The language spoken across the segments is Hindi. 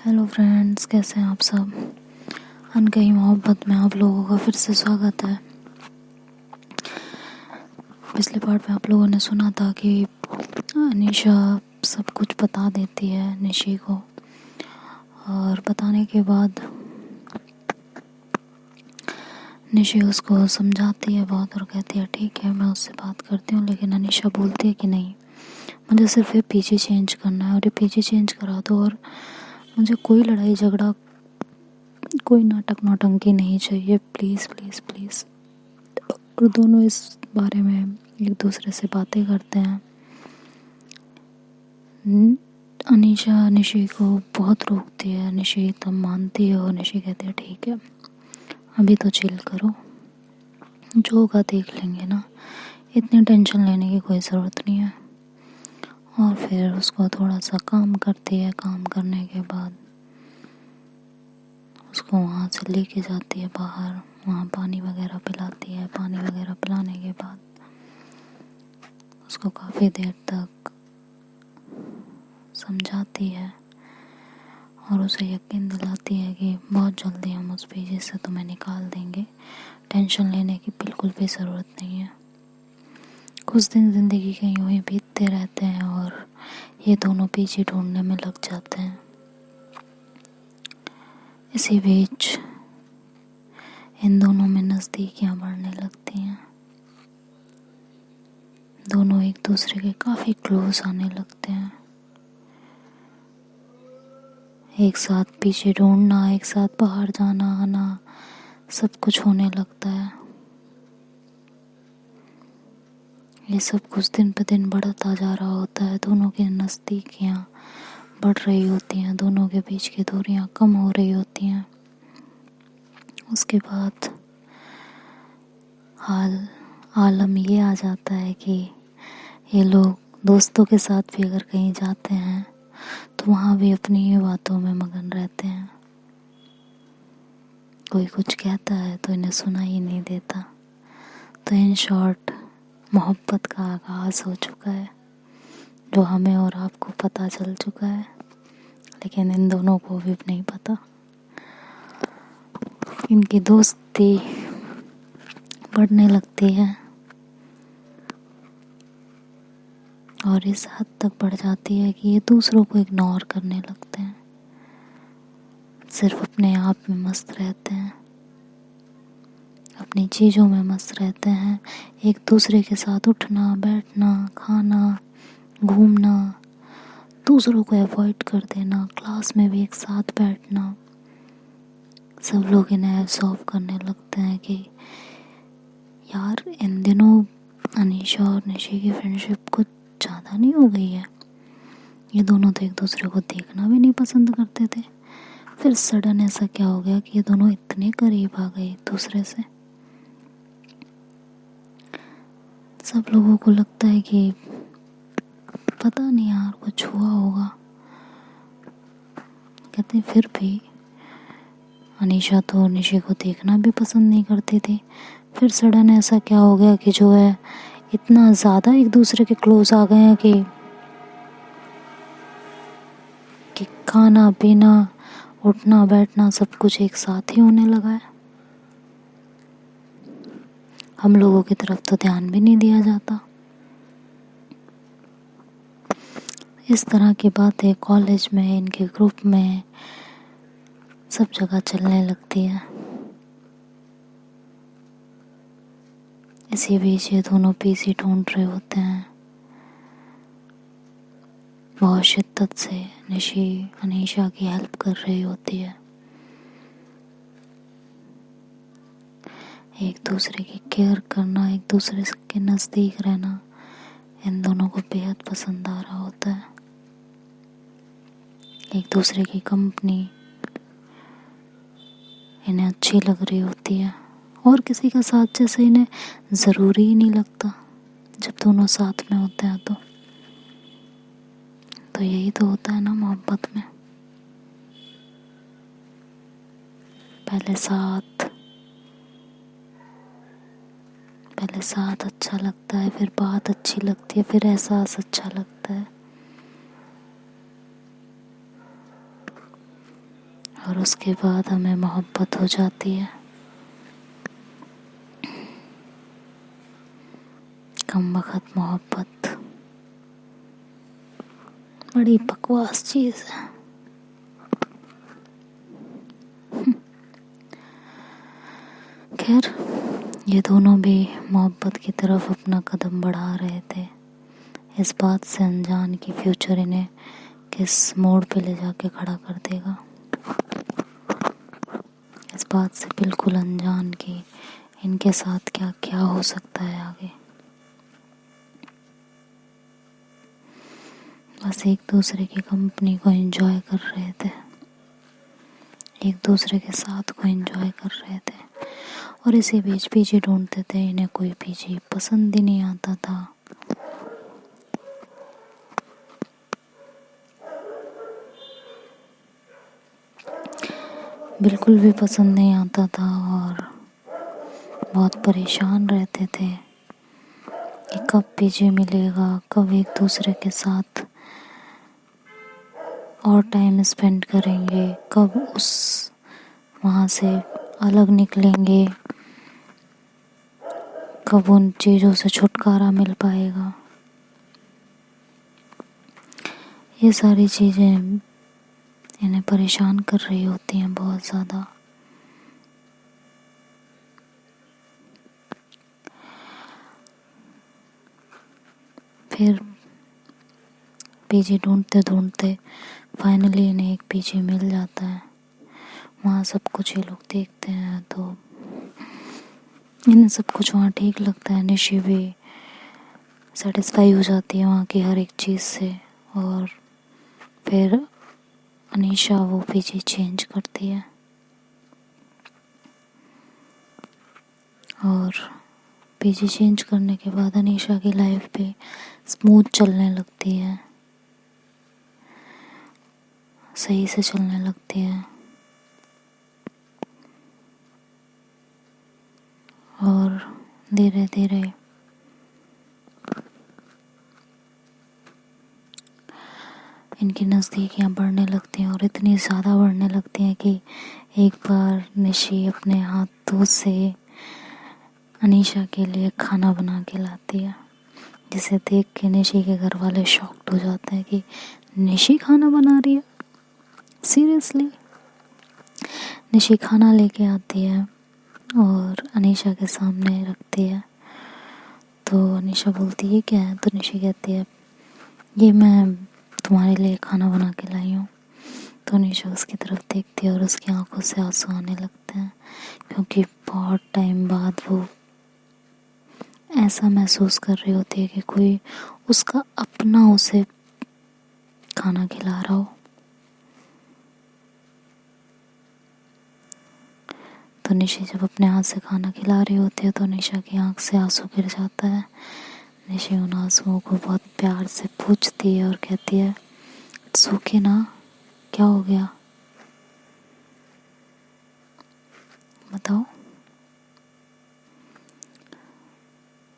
हेलो फ्रेंड्स, कैसे हैं आप सब। अनकही मोहब्बत में आप लोगों का फिर से स्वागत है। पिछले पार्ट में आप लोगों ने सुना था कि अनीशा सब कुछ बता देती है निशी को, और बताने के बाद निशी उसको समझाती है बहुत और कहती है ठीक है मैं उससे बात करती हूँ, लेकिन अनीशा बोलती है कि नहीं, मुझे सिर्फ ये पीछे चेंज करना है और ये पीछे चेंज करा दो, और मुझे कोई लड़ाई झगड़ा कोई नाटक नौटंकी नहीं चाहिए, प्लीज़ प्लीज़ प्लीज़। और दोनों इस बारे में एक दूसरे से बातें करते हैं। अनीशा निशी को बहुत रोकती है, निशी तब मानती है और निशी कहती है ठीक है अभी तो चिल करो, जो होगा देख लेंगे ना, इतनी टेंशन लेने की कोई ज़रूरत नहीं है। और फिर उसको थोड़ा सा काम करती है, काम करने के बाद उसको वहाँ से लेके जाती है बाहर, वहाँ पानी वगैरह पिलाती है। पानी वगैरह पिलाने के बाद उसको काफ़ी देर तक समझाती है और उसे यकीन दिलाती है कि बहुत जल्दी हम उस पीछे से तुम्हें निकाल देंगे, टेंशन लेने की बिल्कुल भी ज़रूरत नहीं है। कुछ दिन ज़िंदगी के यूँ ही बीतते रहते हैं और ये दोनों पीछे ढूंढने में लग जाते हैं। इसी बीच इन दोनों में नज़दीकियाँ बढ़ने लगती हैं, दोनों एक दूसरे के काफ़ी क्लोज आने लगते हैं। एक साथ पीछे ढूंढना, एक साथ बाहर जाना आना, सब कुछ होने लगता है। ये सब कुछ दिन पे दिन बढ़ता जा रहा होता है, दोनों की नज़दीकियाँ बढ़ रही होती हैं, दोनों के बीच की दूरियाँ कम हो रही होती हैं। उसके बाद आलम ये आ जाता है कि ये लोग दोस्तों के साथ भी अगर कहीं जाते हैं तो वहाँ भी अपनी ही बातों में मगन रहते हैं। कोई कुछ कहता है तो इन्हें सुना ही नहीं देता। तो इन शॉर्ट मोहब्बत का आगाज़ हो चुका है, जो हमें और आपको पता चल चुका है, लेकिन इन दोनों को भी नहीं पता। इनकी दोस्ती बढ़ने लगती है और इस हद तक बढ़ जाती है कि ये दूसरों को इग्नोर करने लगते हैं, सिर्फ अपने आप में मस्त रहते हैं, अपनी चीज़ों में मस्त रहते हैं। एक दूसरे के साथ उठना बैठना, खाना, घूमना, दूसरों को अवॉइड कर देना, क्लास में भी एक साथ बैठना, सब लोग इन्हें एब्जॉर्व करने लगते हैं कि यार इन दिनों अनीशा और निशी की फ्रेंडशिप कुछ ज़्यादा नहीं हो गई है। ये दोनों तो एक दूसरे को देखना भी नहीं पसंद करते थे, फिर सडन ऐसा क्या हो गया कि ये दोनों इतने करीब आ गए एक दूसरे से। सब लोगों को लगता है कि पता नहीं यार कुछ हुआ होगा, कहते फिर भी अनीशा तो निशी को देखना भी पसंद नहीं करती थी, फिर सडन ऐसा क्या हो गया कि जो है इतना ज़्यादा एक दूसरे के क्लोज आ गए हैं कि खाना पीना उठना बैठना सब कुछ एक साथ ही होने लगा है। हम लोगों की तरफ तो ध्यान भी नहीं दिया जाता। इस तरह की बातें कॉलेज में, इनके ग्रुप में, सब जगह चलने लगती है। इसी बीच ये दोनों पीसी ढूंढ रहे होते हैं बहुत शिद्दत से। निशी अनीशा की हेल्प कर रही होती है, एक दूसरे की केयर करना, एक दूसरे के नज़दीक रहना इन दोनों को बेहद पसंद आ रहा होता है। एक दूसरे की कंपनी इन्हें अच्छी लग रही होती है, और किसी का साथ जैसे इन्हें ज़रूरी ही नहीं लगता जब दोनों साथ में होते हैं। तो यही तो होता है ना मोहब्बत में, पहले साथ अच्छा लगता है, फिर बात अच्छी लगती है, फिर एहसास अच्छा लगता है। और उसके बाद हमें मोहब्बत हो जाती है। कमबख्त मोहब्बत बड़ी बकवास चीज़ है। खैर, ये दोनों भी मोहब्बत की तरफ अपना कदम बढ़ा रहे थे, इस बात से अनजान कि फ्यूचर इन्हें किस मोड़ पे ले जाके खड़ा कर देगा। इस बात से बिल्कुल अनजान कि इनके साथ क्या क्या हो सकता है आगे। बस एक दूसरे की कंपनी को एंजॉय कर रहे थे, एक दूसरे के साथ को एंजॉय कर रहे थे, और इसी बीच पीजी ढूंढते थे। इन्हें कोई पीजी पसंद ही नहीं आता था। बिल्कुल भी पसंद नहीं आता था और बहुत परेशान रहते थे कि कब पीजी मिलेगा, कब एक दूसरे के साथ और टाइम स्पेंड करेंगे, कब उस वहाँ से अलग निकलेंगे, कब उन चीज़ों से छुटकारा मिल पाएगा। ये सारी चीज़ें इन्हें परेशान कर रही होती हैं बहुत ज़्यादा। फिर पीजी ढूंढते ढूंढते फाइनली इन्हें एक पीजी मिल जाता है। वहाँ सब कुछ ये लोग देखते हैं तो इन्हें सब कुछ वहाँ ठीक लगता है। निशी भी सेटिस्फाई हो जाती है वहाँ की हर एक चीज़ से, और फिर अनीशा वो पीजी चेंज करती है और पीजी चेंज करने के बाद अनीशा की लाइफ भी स्मूथ चलने लगती है, सही से चलने लगती है। और धीरे धीरे इनकी नज़दीकियाँ बढ़ने लगती हैं और इतनी ज़्यादा बढ़ने लगती हैं कि एक बार निशी अपने हाथों से अनीशा के लिए खाना बना के लाती है, जिसे देख के निशी के घर वाले शॉक्ड हो जाते हैं कि निशी खाना बना रही है, सीरियसली। निशी खाना लेके आती है और अनीशा के सामने रखती है। तो अनीशा बोलती है क्या है, तो निशी कहती है ये मैं तुम्हारे लिए खाना बना के लाई हूँ। तो अनीशा उसकी तरफ देखती है और उसकी आंखों से आंसू आने लगते हैं, क्योंकि बहुत टाइम बाद वो ऐसा महसूस कर रही होती है कि कोई उसका अपना उसे खाना खिला रहा हो। तो निशी जब अपने हाथ से खाना खिला रही होती है तो निशा की आंख से आंसू गिर जाता है। निशी उन आंसुओं को बहुत प्यार से पूछती है और कहती है इट्स ओके ना, क्या हो गया बताओ।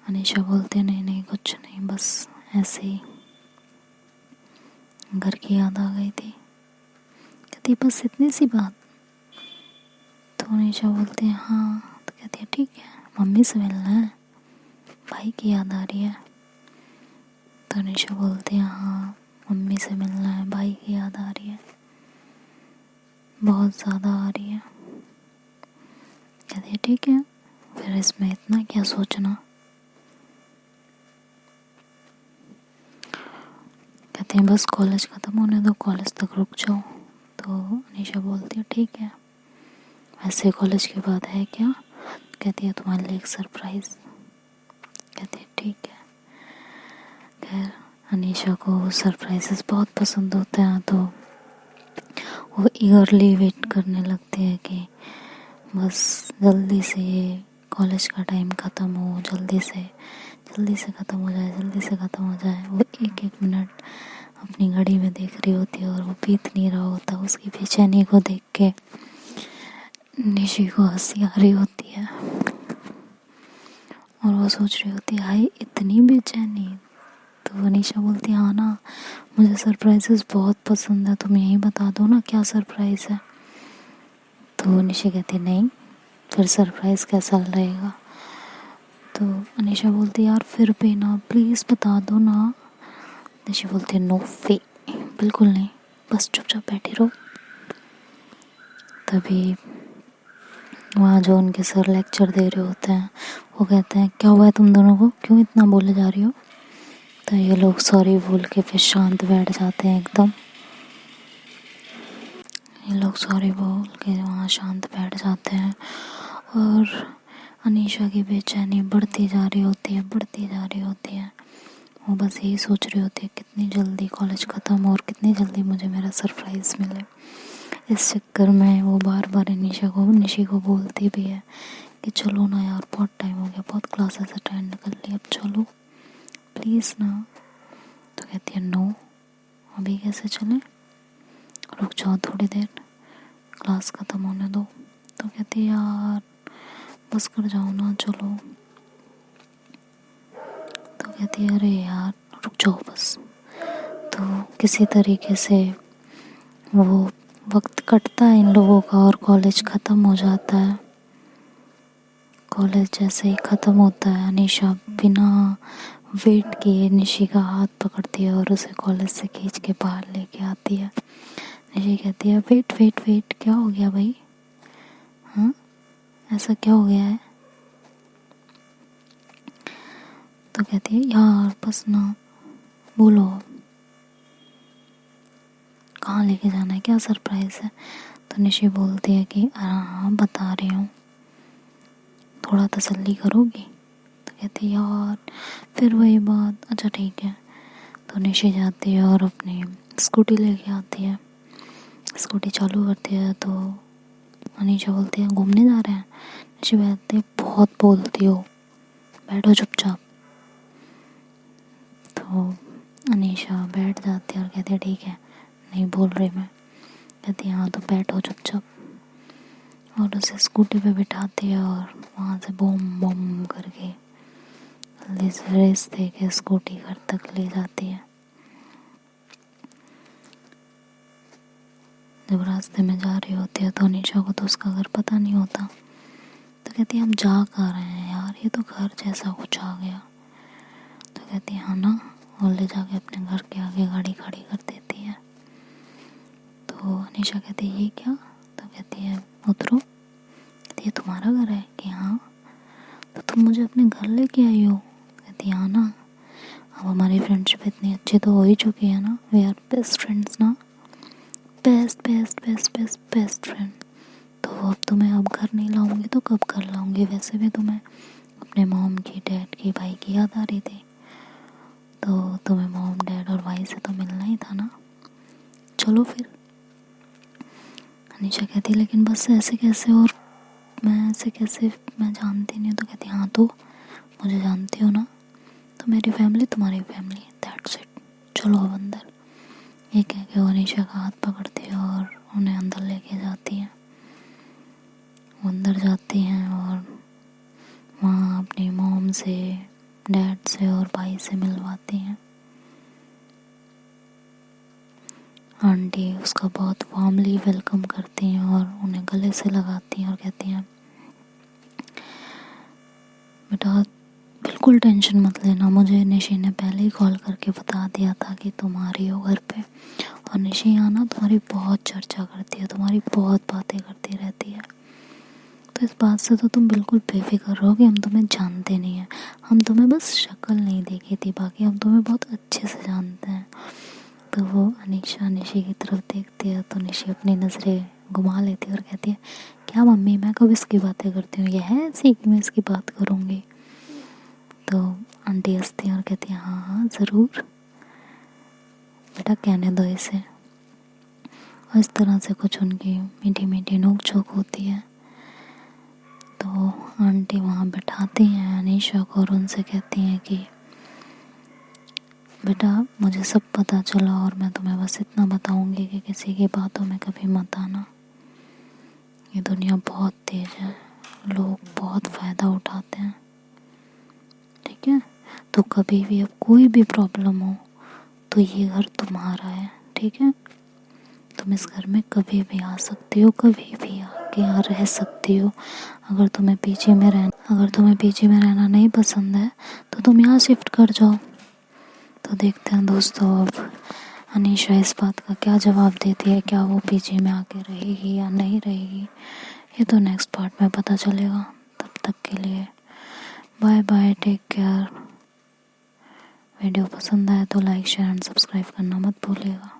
अनीशा बोलते नहीं नहीं कुछ नहीं, बस ऐसे ही घर की याद आ गई थी। कहती बस इतनी सी बात। तो अनीशा बोलते हैं हाँ। तो कहती है ठीक है, मम्मी से मिलना है, भाई की याद आ रही है। तो अनीशा बोलती है हाँ मम्मी से मिलना है, भाई की याद आ रही है, बहुत ज़्यादा आ रही है। कहती है ठीक है, फिर इसमें इतना क्या सोचना। कहते हैं बस कॉलेज ख़त्म होने दो, कॉलेज तक रुक जाओ। तो अनीशा बोलती है ठीक है, वैसे कॉलेज के बाद है क्या। कहती है तुम्हारे लिए एक सरप्राइज़। कहती है ठीक है। खैर अनीशा को सरप्राइजेस बहुत पसंद होते हैं, तो वो ईगरली वेट करने लगती है कि बस जल्दी से ये कॉलेज का टाइम ख़त्म हो, जल्दी से ख़त्म हो जाए, जल्दी से ख़त्म हो जाए। वो एक एक मिनट अपनी घड़ी में देख रही होती है और वो बीत नहीं रहा होता। उसकी बेचैनी को देख के निशी को हंसी आ रही होती है और वो सोच रही होती है हाय इतनी बेचैनी। तो अनीशा बोलती है हाँ ना, मुझे सरप्राइजेस बहुत पसंद है, तुम यही बता दो ना क्या सरप्राइज़ है। तो निशा कहती नहीं, फिर सरप्राइज़ कैसा रहेगा। तो अनीशा बोलती यार फिर भी ना, प्लीज़ बता दो ना। निशा बोलती है नो वे, बिल्कुल नहीं, बस चुपचाप बैठी रहो। तभी वहाँ जो उनके सर लेक्चर दे रहे होते हैं वो कहते हैं क्या हुआ है तुम दोनों को, क्यों इतना बोले जा रही हो। तो ये लोग सॉरी बोल के फिर शांत बैठ जाते हैं एकदम। ये लोग सॉरी बोल के वहाँ शांत बैठ जाते हैं और अनीशा की बेचैनी बढ़ती जा रही होती है, बढ़ती जा रही होती है। वो बस यही सोच रही होती है कितनी जल्दी कॉलेज ख़त्म हो और कितनी जल्दी मुझे मेरा सरप्राइज़ मिले। इस चक्कर में वो बार बार निशी को बोलती भी है कि चलो ना यार, बहुत टाइम हो गया, बहुत क्लासेस अटेंड कर ली, अब चलो प्लीज़ ना। तो कहती है नो, अभी कैसे चले, रुक जाओ थोड़ी देर, क्लास ख़त्म होने दो। तो कहती है यार बस कर जाओ ना, चलो। तो कहती है अरे यार रुक जाओ बस। तो किसी तरीके से वो वक्त कटता है इन लोगों का और कॉलेज ख़त्म हो जाता है। कॉलेज जैसे ही ख़त्म होता है, अनीशा बिना वेट किए निशी का हाथ पकड़ती है और उसे कॉलेज से खींच के बाहर लेके आती है। निशी कहती है वेट वेट वेट, क्या हो गया भाई, हाँ ऐसा क्या हो गया है। तो कहती है यार बस ना, बोलो कहाँ लेके जाना है, क्या सरप्राइज़ है। तो निशी बोलती है कि हाँ बता रही हूँ, थोड़ा तसल्ली करोगी। तो कहती है यार फिर वही बात, अच्छा ठीक है। तो निशी जाती है और अपनी स्कूटी लेके आती है, स्कूटी चालू करती है। तो अनीशा बोलती है घूमने जा रहे हैं। निशी बोलती है बहुत बोलती हो, बैठो चुपचाप। तो अनीशा बैठ जाती है और कहती है ठीक है, नहीं बोल रही मैं। कहती है हाँ तो बैठो चुपचाप, और उसे स्कूटी पे बिठाती है और वहाँ से बूम बूम करके रेस दे के स्कूटी घर तक ले जाती है। जब रास्ते में जा रही होती है तो अनीशा को तो उसका घर पता नहीं होता। तो कहती है हम जा कहाँ रहे हैं यार, ये तो घर जैसा कुछ आ गया। तो कहती है हाँ ना, और ले जाके अपने घर के आगे गाड़ी खड़ी कर देती है। तो अनीशा कहती है ये क्या। तो कहती है उतरो। कहती है तुम्हारा घर है कि हाँ। तो तुम मुझे अपने घर लेके आई हो। कहती है हाँ ना, अब हमारी फ्रेंडशिप इतनी अच्छी तो हो ही चुकी है ना, वी आर बेस्ट फ्रेंड्स ना, best best best best best friend. तो अब तुम्हें अब घर नहीं लाऊंगी तो कब घर लाऊंगी, वैसे भी तुम्हें अपने मॉम की, डैड की, भाई की याद आ रही थी, तो तुम्हें मॉम डैड और भाई से तो मिलना ही था ना, चलो फिर। अनीशा कहती लेकिन बस ऐसे कैसे, और मैं ऐसे कैसे, मैं जानती नहीं हूँ। तो कहती हाँ तो मुझे जानती हो ना, तो मेरी फैमिली तुम्हारी फैमिली, दैट्स इट, चलो अब अंदर। ये कह के वो अनीशा का हाथ पकड़ती है और उन्हें अंदर लेके जाती है। वो अंदर जाती हैं और वहाँ अपनी मॉम से, डैड से और भाई से मिलवाती हैं। आंटी उसका बहुत वार्मली वेलकम करती हैं और उन्हें गले से लगाती हैं और कहती हैं बेटा बिल्कुल टेंशन मत लेना, मुझे निशी ने पहले ही कॉल करके बता दिया था कि तुम आ रही हो घर पे, और निशी आना तुम्हारी बहुत चर्चा करती है, तुम्हारी बहुत बातें करती रहती है। तो इस बात से तो तुम बिल्कुल बेफिक्र रहो कि हम तुम्हें जानते नहीं हैं, हम तुम्हें बस शक्ल नहीं देखी थी, बाकी हम तुम्हें बहुत अच्छे से जानते हैं। तो वो अनीशा निशी की तरफ देखती है तो निशी अपनी नज़रें घुमा लेती है और कहती है क्या मम्मी, मैं कब इसकी बातें करती हूँ, यह है ऐसी कि मैं इसकी बात करूँगी। तो आंटी हंसती है और कहती है हाँ हाँ ज़रूर बेटा, कहने दो इसे। और इस तरह से कुछ उनकी मीठी मीठी नोक झोंक होती है। तो आंटी वहाँ बैठाती हैं अनीशा को और उनसे कहती हैं कि बेटा मुझे सब पता चला और मैं तुम्हें बस इतना बताऊंगी कि किसी की बातों में कभी मत आना। ये दुनिया बहुत तेज है, लोग बहुत फ़ायदा उठाते हैं, ठीक है। तो कभी भी अब कोई भी प्रॉब्लम हो तो ये घर तुम्हारा है, ठीक है। तुम इस घर में कभी भी आ सकती हो, कभी भी आके यहाँ रह सकती हो। अगर तुम्हें पीजी में रहना नहीं पसंद है तो तुम यहाँ शिफ्ट कर जाओ। तो देखते हैं दोस्तों अब अनीशा इस बात का क्या जवाब देती है, क्या वो पीजी में आके रहेगी या नहीं रहेगी, ये तो नेक्स्ट पार्ट में पता चलेगा। तब तक के लिए bye bye, take care. Video पसंद आए तो लाइक शेयर एंड सब्सक्राइब करना मत भूलिएगा।